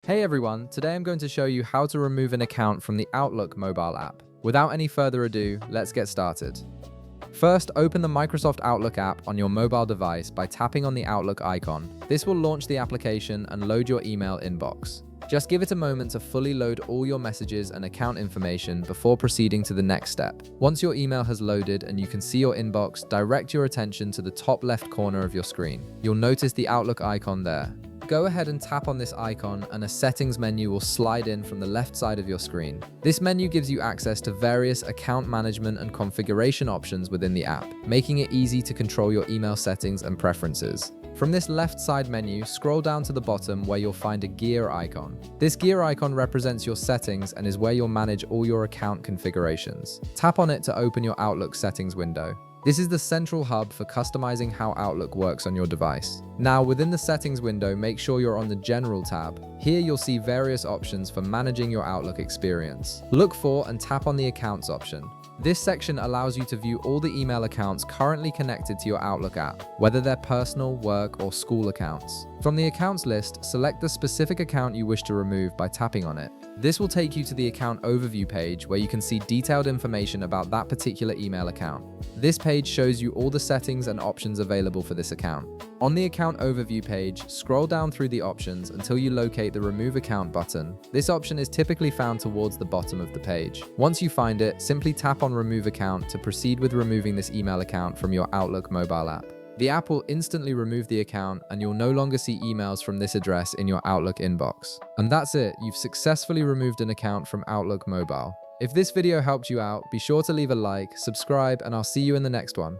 Hey everyone, today I'm going to show you how to remove an account from the Outlook mobile app. Without any further ado, let's get started. First, open the Microsoft Outlook app on your mobile device by tapping on the Outlook icon. This will launch the application and load your email inbox. Just give it a moment to fully load all your messages and account information before proceeding to the next step. Once your email has loaded and you can see your inbox, direct your attention to the top left corner of your screen. You'll notice the Outlook icon there. Go ahead and tap on this icon and a settings menu will slide in from the left side of your screen. This menu gives you access to various account management and configuration options within the app, making it easy to control your email settings and preferences. From this left side menu, scroll down to the bottom where you'll find a gear icon. This gear icon represents your settings and is where you'll manage all your account configurations. Tap on it to open your Outlook settings window. This is the central hub for customizing how Outlook works on your device. Now, within the settings window, make sure you're on the General tab. Here you'll see various options for managing your Outlook experience. Look for and tap on the Accounts option. This section allows you to view all the email accounts currently connected to your Outlook app, whether they're personal, work, or school accounts. From the accounts list, select the specific account you wish to remove by tapping on it. This will take you to the account overview page where you can see detailed information about that particular email account. This page shows you all the settings and options available for this account. On the account overview page, scroll down through the options until you locate the Remove Account button. This option is typically found towards the bottom of the page. Once you find it, simply tap on Remove Account to proceed with removing this email account from your Outlook mobile app. The app will instantly remove the account and you'll no longer see emails from this address in your Outlook inbox. And that's it, you've successfully removed an account from Outlook Mobile. If this video helped you out, be sure to leave a like, subscribe, and I'll see you in the next one.